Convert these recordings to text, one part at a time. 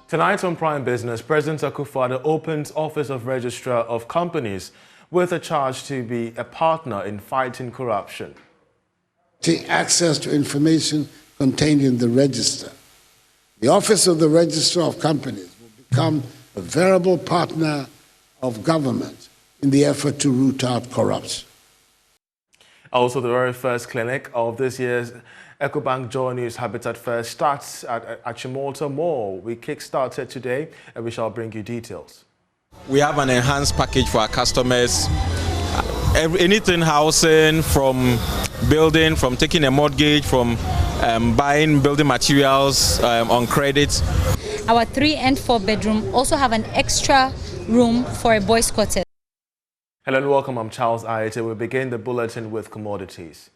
Tonight on Prime Business, President Akufo-Addo opens Office of Registrar of Companies with a charge to be a partner in fighting corruption. Access to information contained in the register. The Office of the Registrar of Companies will become a variable partner of government in the effort to root out corruption. Also, the very first clinic of this year's EcoBank Joy News Habitat Fair starts at Achimota Mall. We kick-started today and we shall bring you details. We have an enhanced package for our customers. Anything housing, from building, from taking a mortgage, from buying building materials on credit. Our 3 and 4 bedroom also have an extra room for a boys' quarters. Hello and welcome, I'm Charles Ayete. We begin the bulletin with commodities.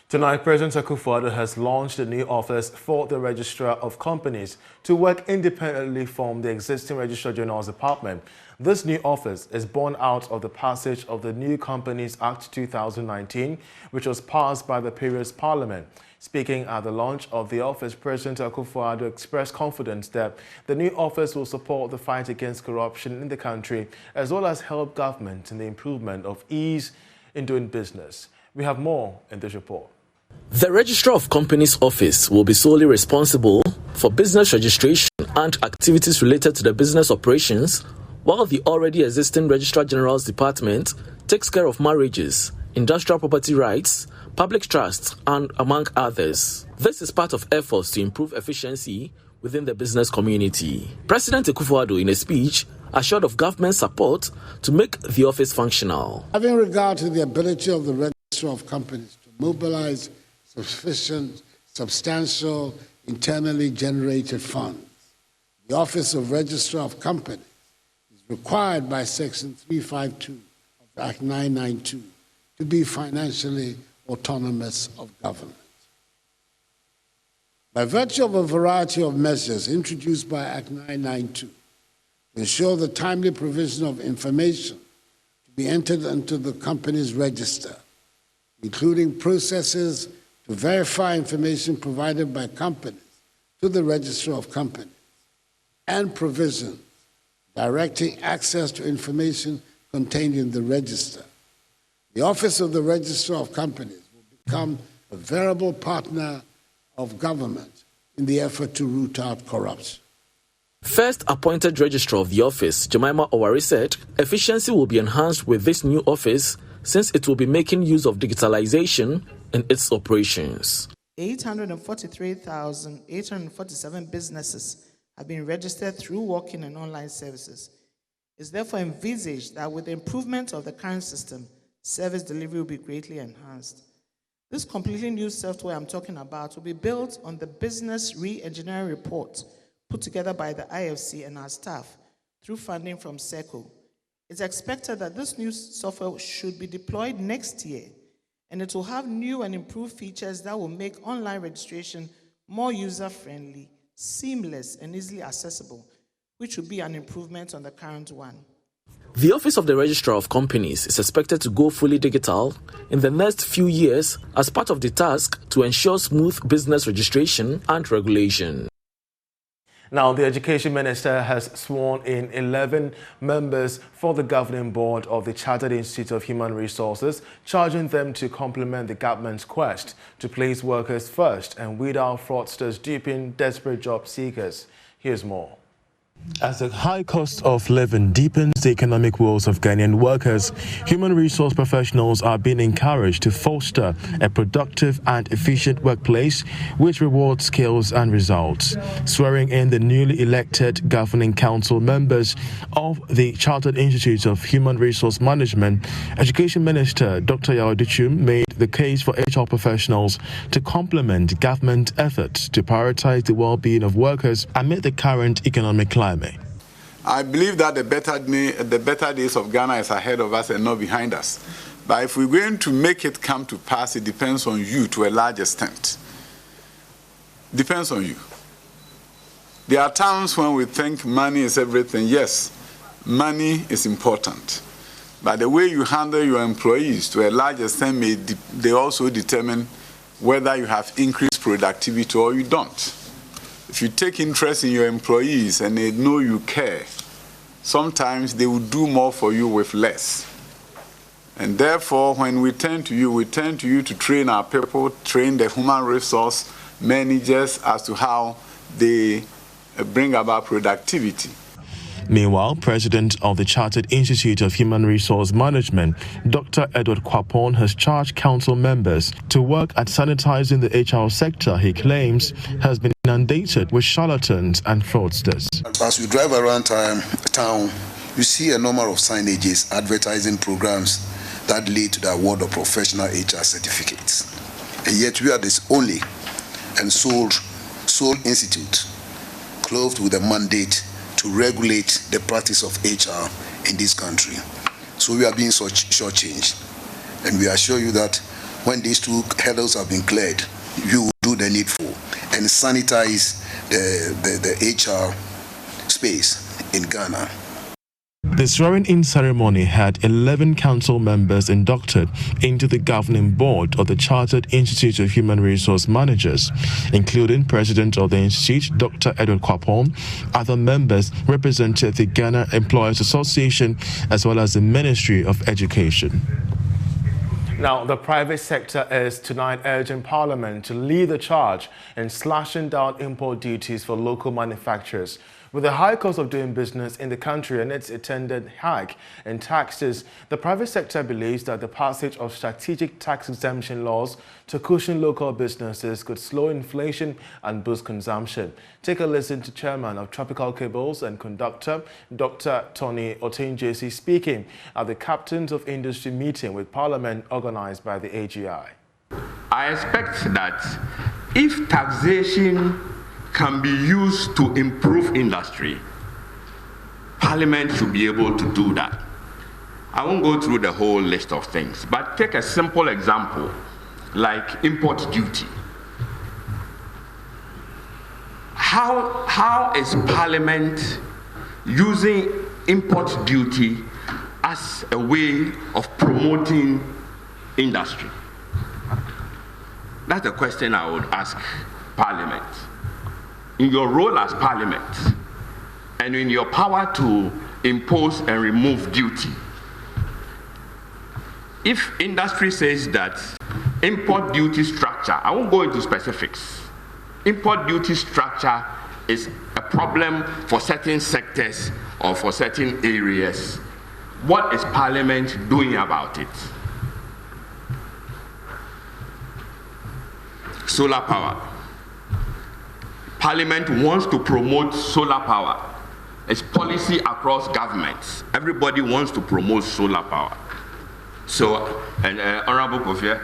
Tonight, President Akufo-Addo has launched a new office for the Registrar of Companies to work independently from the existing Registrar General's Department. This new office is born out of the passage of the New Companies Act 2019, which was passed by the previous Parliament. Speaking at the launch of the office, President Akufo-Addo expressed confidence that the new office will support the fight against corruption in the country, as well as help government in the improvement of ease in doing business. We have more in this report. The Registrar of Companies office will be solely responsible for business registration and activities related to the business operations, while the already existing Registrar General's Department takes care of marriages, industrial property rights, public trusts, and among others. This is part of efforts to improve efficiency within the business community. President Akufo-Addo, in a speech, assured of government support to make the office functional. Having regard to the ability of the Registrar of Companies to mobilize sufficient, substantial, internally generated funds, the Office of Registrar of Companies is required by Section 352 of Act 992 to be financially autonomous of government. By virtue of a variety of measures introduced by Act 992 to ensure the timely provision of information to be entered into the company's register, including processes to verify information provided by companies to the Registrar of Companies, and provisions directing access to information contained in the register, the Office of the Registrar of Companies will become a variable partner of government in the effort to root out corruption. First appointed Registrar of the office, Jemima Owari, said efficiency will be enhanced with this new office since it will be making use of digitalization in its operations. 843,847 businesses have been registered through walk-in and online services. It's therefore envisaged that with the improvement of the current system, service delivery will be greatly enhanced. This completely new software I'm talking about will be built on the business re-engineering report put together by the IFC and our staff through funding from SECO. It's expected that this new software should be deployed next year, and it will have new and improved features that will make online registration more user-friendly, seamless, and easily accessible, which will be an improvement on the current one. The Office of the Registrar of Companies is expected to go fully digital in the next few years as part of the task to ensure smooth business registration and regulation. Now, the Education Minister has sworn in 11 members for the governing board of the Chartered Institute of Human Resources, charging them to complement the government's quest to place workers first and weed out fraudsters duping desperate job seekers. Here's more. As the high cost of living deepens the economic woes of Ghanaian workers, human resource professionals are being encouraged to foster a productive and efficient workplace which rewards skills and results. Swearing in the newly elected governing council members of the Chartered Institute of Human Resource Management, Education Minister Dr. Yaodichum made the case for HR professionals to complement government efforts to prioritize the well-being of workers amid the current economic climate. I believe that the better days of Ghana is ahead of us and not behind us. But if we're going to make it come to pass, it depends on you to a large extent. Depends on you. There are times when we think money is everything. Yes, money is important. But the way you handle your employees to a large extent they also determine whether you have increased productivity or you don't. If you take interest in your employees and they know you care, sometimes they will do more for you with less. And therefore, when we turn to you to train our people, train the human resource managers as to how they bring about productivity. Meanwhile, President of the Chartered Institute of Human Resource Management, Dr. Edward Kwapon, has charged council members to work at sanitizing the HR sector he claims has been inundated with charlatans and fraudsters. As we drive around town, you see a number of signages, advertising programs that lead to the award of professional HR certificates. And yet we are this only and sole institute clothed with a mandate to regulate the practice of HR in this country. So we are being shortchanged. And we assure you that when these two hurdles have been cleared, you will do the needful and sanitize the HR space in Ghana. The swearing-in ceremony had 11 council members inducted into the governing board of the Chartered Institute of Human Resource Managers, including President of the Institute, Dr. Edward Kwapon. Other members represented the Ghana Employers Association as well as the Ministry of Education. Now, the private sector is tonight urging Parliament to lead the charge in slashing down import duties for local manufacturers. With the high cost of doing business in the country and its attendant hike in taxes, the private sector believes that the passage of strategic tax exemption laws to cushion local businesses could slow inflation and boost consumption. Take a listen to Chairman of Tropical Cables and Conductor, Dr. Tony Otenjesi, speaking at the Captains of Industry meeting with Parliament organized by the AGI. I expect that if taxation can be used to improve industry, Parliament should be able to do that. I won't go through the whole list of things, but take a simple example like import duty. How is Parliament using import duty as a way of promoting industry? That's the question I would ask Parliament. In your role as Parliament and in your power to impose and remove duty, if industry says that import duty structure, I won't go into specifics, import duty structure is a problem for certain sectors or for certain areas, what is Parliament doing about it? Solar power. Parliament wants to promote solar power. It's policy across governments. Everybody wants to promote solar power. So, and Honorable Kofi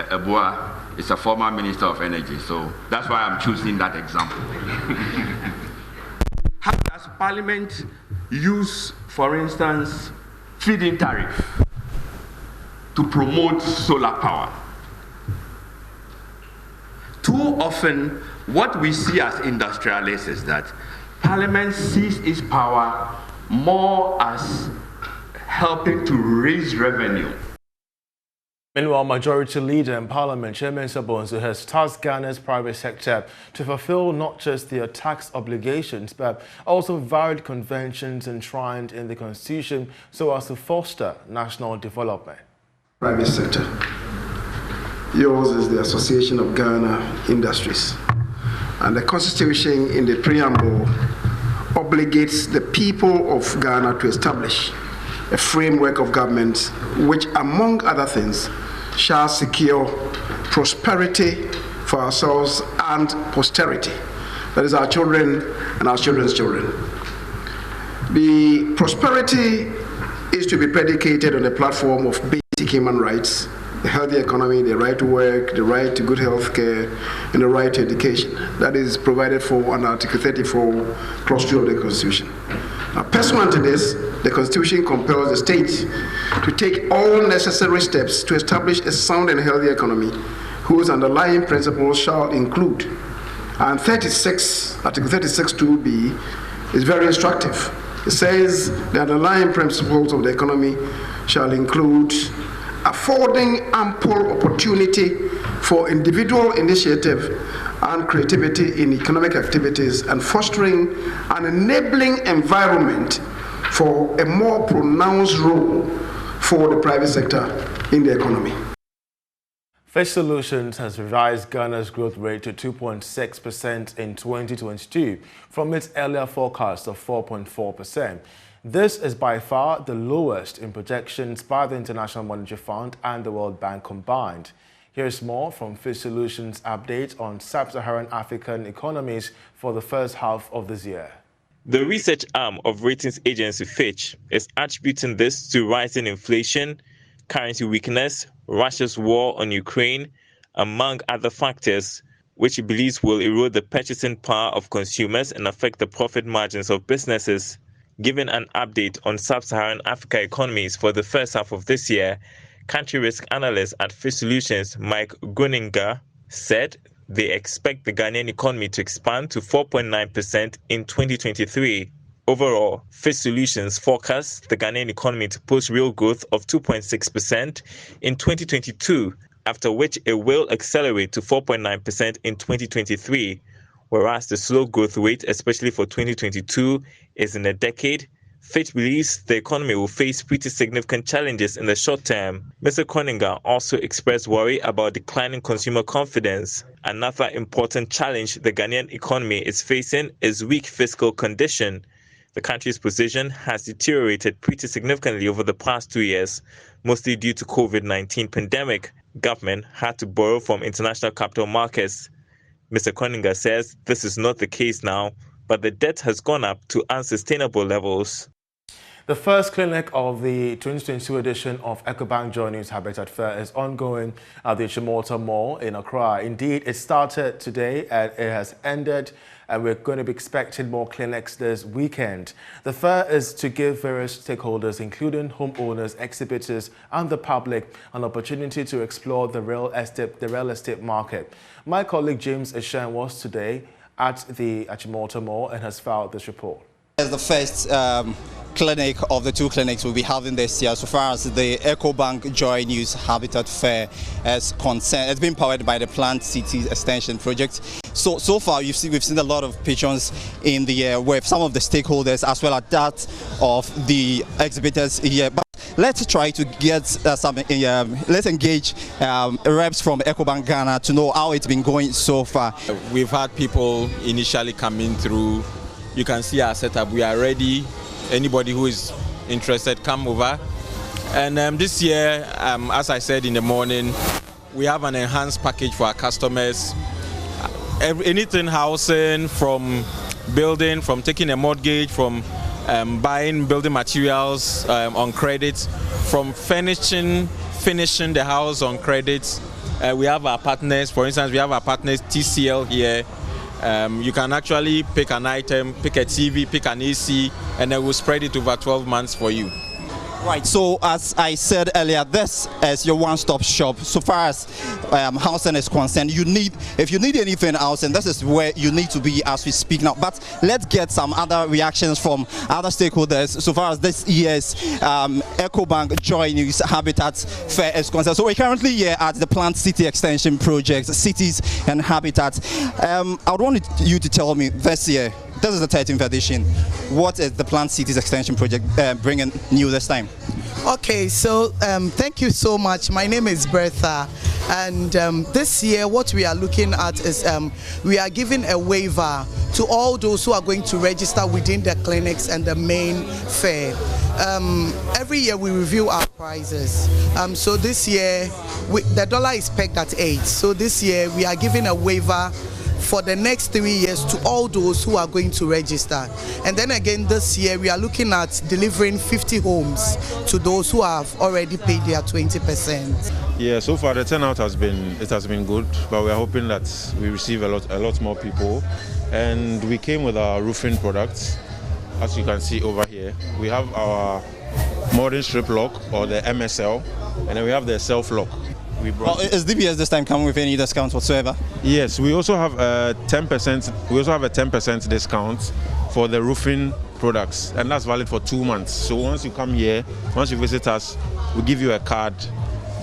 Ebua is a former Minister of Energy, so that's why I'm choosing that example. How does Parliament use, for instance, feed-in tariff to promote solar power? Too often, what we see as industrialists is that Parliament sees its power more as helping to raise revenue. Meanwhile, Majority Leader in Parliament, Chairman Sabonsu, has tasked Ghana's private sector to fulfill not just their tax obligations, but also varied conventions enshrined in the Constitution so as to foster national development. Private sector. Yours is the Association of Ghana Industries. And the Constitution in the preamble obligates the people of Ghana to establish a framework of government which, among other things, shall secure prosperity for ourselves and posterity. That is our children and our children's children. The prosperity is to be predicated on a platform of basic human rights, the healthy economy, the right to work, the right to good health care, and the right to education. That is provided for under Article 34, Clause 2 of the Constitution. Now, pursuant to this, the Constitution compels the state to take all necessary steps to establish a sound and healthy economy whose underlying principles shall include. And Article 36(2)(b) is very instructive. It says the underlying principles of the economy shall include affording ample opportunity for individual initiative and creativity in economic activities and fostering an enabling environment for a more pronounced role for the private sector in the economy. Fish Solutions has revised Ghana's growth rate to 2.6% in 2022 from its earlier forecast of 4.4%. This is by far the lowest in projections by the International Monetary Fund and the World Bank combined. Here's more from Fish Solutions' update on sub-Saharan African economies for the first half of this year. The research arm of ratings agency Fitch is attributing this to rising inflation, currency weakness, Russia's war on Ukraine, among other factors, which it believes will erode the purchasing power of consumers and affect the profit margins of businesses. Given an update on sub-Saharan Africa economies for the first half of this year, country risk analyst at Fish Solutions Mike Gunninga said they expect the Ghanaian economy to expand to 4.9% in 2023. Overall, Fish Solutions forecasts the Ghanaian economy to post real growth of 2.6% in 2022, after which it will accelerate to 4.9% in 2023. Whereas the slow growth rate, especially for 2022, is in a decade, Fitch believes the economy will face pretty significant challenges in the short term. Mr. Koninga also expressed worry about declining consumer confidence. Another important challenge the Ghanaian economy is facing is weak fiscal condition. The country's position has deteriorated pretty significantly over the past 2 years, mostly due to COVID-19 pandemic. Government had to borrow from international capital markets. Mr. Koninga says this is not the case now, but the debt has gone up to unsustainable levels. The first clinic of the 2022 edition of EcoBank Joy News Habitat Fair is ongoing at the Chimota Mall in Accra. Indeed, it started today and it has ended, and we're going to be expecting more clinics this weekend. The fair is to give various stakeholders, including homeowners, exhibitors, and the public, an opportunity to explore the real estate market. My colleague James Eshen was today at the Chimota Mall and has filed this report. As the first clinic of the two clinics we'll be having this year, so far as the EcoBank Joy News Habitat Fair is concerned, it's been powered by the Plant City Extension Project. So far we've seen a lot of patrons in the with some of the stakeholders as well as that of the exhibitors here. But let's try to get let's engage reps from EcoBank Ghana to know how it's been going so far. We've had people initially coming through. You can see our setup. We are ready. Anybody who is interested, come over. And this year, as I said in the morning, we have an enhanced package for our customers. Anything housing, from building, from taking a mortgage, from buying building materials on credit, from finishing the house on credit. We have our partners. For instance, we have our partners TCL here. You can actually pick an item, pick a TV, pick an AC, and then we'll spread it over 12 months for you. Right, so as I said earlier, this is your one-stop shop. So far as housing is concerned, if you need anything housing, this is where you need to be as we speak now. But let's get some other reactions from other stakeholders so far as this year's EcoBank Joy News Habitat Fair is concerned. So we're currently here at the Plant City Extension Project, Cities and Habitat. I would want you to tell me this year, This is the 13th edition. What is the Plant Cities Extension Project bringing new this time? Okay, so thank you so much. My name is Bertha, and this year what we are looking at is we are giving a waiver to all those who are going to register within the clinics and the main fair. Every year we review our prices. So this year the dollar is pegged at 8. So this year we are giving a waiver for the next 3 years to all those who are going to register. And then again this year we are looking at delivering 50 homes to those who have already paid their 20%. Yeah, so far the turnout has been good, but we are hoping that we receive a lot more people. And we came with our roofing products, as you can see over here. We have our modern strip lock, or the MSL, and then we have the self lock. Is DBS this time coming with any discounts whatsoever? Yes, we also have a 10%. We also have a 10% discount for the roofing products, and that's valid for 2 months. So once you come here, once you visit us, we give you a card,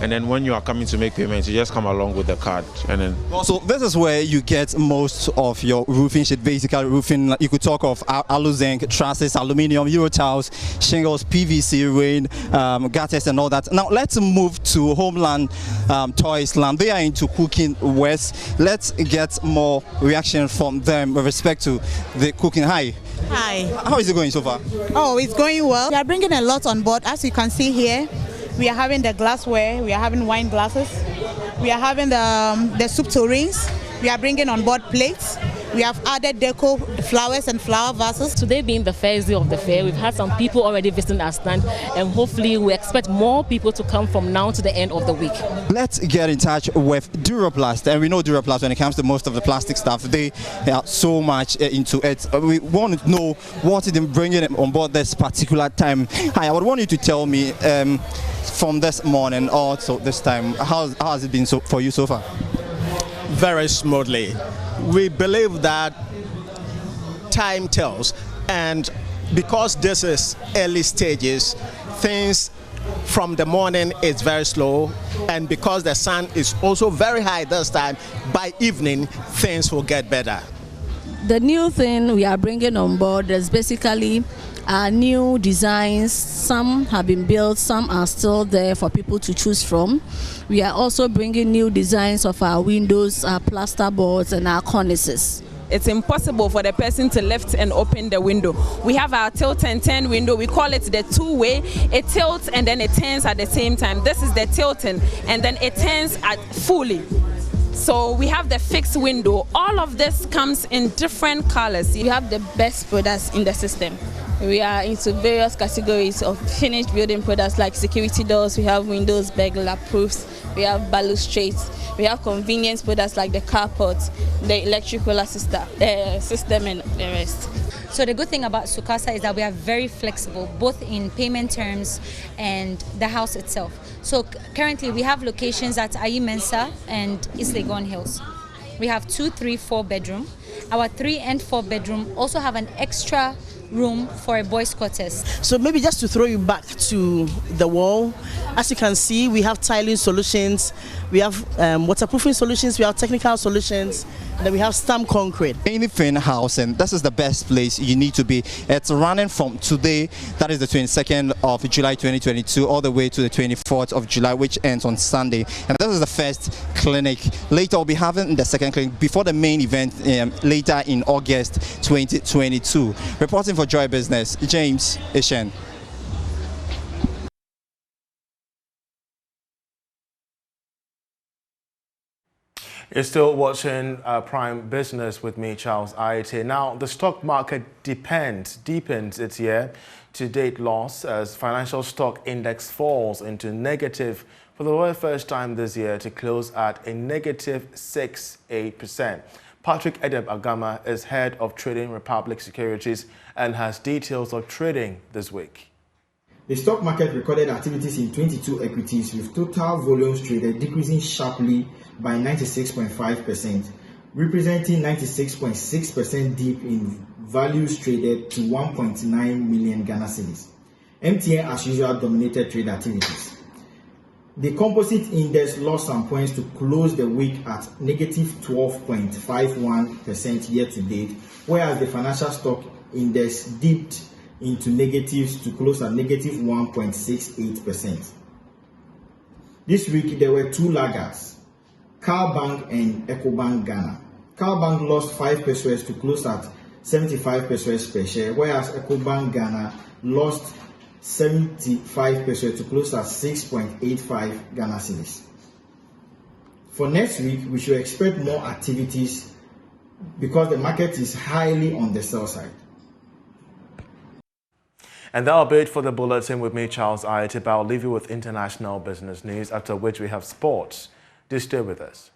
and then when you are coming to make payments, you just come along with the card, and then. So this is where you get most of your roofing shit. Basically, roofing. You could talk of alu zinc, trusses, aluminium, Eurotiles, shingles, PVC, rain, gutters, and all that. Now let's move to Homeland Toys Land. They are into cooking wares. Let's get more reaction from them with respect to the cooking. Hi. Hi. How is it going so far? Oh, it's going well. We are bringing a lot on board, as you can see here. We are having the glassware, we are having wine glasses, we are having the soup tureens, we are bringing on board plates, we have added deco, flowers and flower vases. Today being the first day of the fair, we've had some people already visiting our stand, and hopefully we expect more people to come from now to the end of the week. Let's get in touch with Duraplast, and we know Duraplast when it comes to most of the plastic stuff, they are so much into it. We want to know what is bringing it on board this particular time. Hi, I would want you to tell me from this morning also this time, how has it been for you so far? Very smoothly. We believe that time tells, and because this is early stages, things from the morning is very slow, and because the sun is also very high this time, by evening things will get better. The new thing we are bringing on board is basically new designs. Some have been built, some are still there for people to choose from. We are also bringing new designs of our windows, our plaster boards, and our cornices. It's impossible for the person to lift and open the window. We have our tilt and turn window. We call it the two-way. It tilts and then it turns at the same time. This is the tilting, and then it turns fully. So we have the fixed window. All of this comes in different colors. We have the best products in the system. We are into various categories of finished building products like security doors. We have windows, burglar proofs. We have balustrades. We have convenience products like the carports, the electrical system, and the rest. So the good thing about Sukasa is that we are very flexible, both in payment terms and the house itself. So currently we have locations at Ayi Mensa and East Legon Hills. We have 2, 3, 4 bedroom. Our 3 and 4 bedroom also have an extra room for a boys' quarters. So maybe just to throw you back to the wall, as you can see, we have tiling solutions, we have waterproofing solutions, we have technical solutions, and then we have stamp concrete. Anything housing, this is the best place you need to be. It's running from today, that is the 22nd of July 2022, all the way to the 24th of July, which ends on Sunday. And this is the first clinic. Later we'll be having the second clinic before the main event later in August 2022. Reporting for Joy Business, James Ishen. You're still watching Prime Business with me, Charles Aite. Now, the stock market deepens its year-to-date loss as financial stock index falls into negative for the very first time this year to close at a negative 6.8%. Patrick Edeb Agama is head of Trading Republic Securities and has details of trading this week. The stock market recorded activities in 22 equities with total volumes traded decreasing sharply by 96.5%, representing 96.6% dip in values traded to 1.9 million Ghana cedis. MTN as usual dominated trade activities. The composite index lost some points to close the week at negative 12.51% year to date, whereas the financial stock index dipped into negatives to close at negative 1.68%. This week there were two laggards, Car Bank and EcoBank Ghana. Car Bank lost 5 pesos to close at 75 pesos per share, whereas EcoBank Ghana lost 75 pesos to close at 6.85 Ghana cedis. For next week, we should expect more activities because the market is highly on the sell side. And that'll be it for the bulletin with me, Charles Ayatiba. I'll leave you with international business news, after which we have sports. Do stay with us.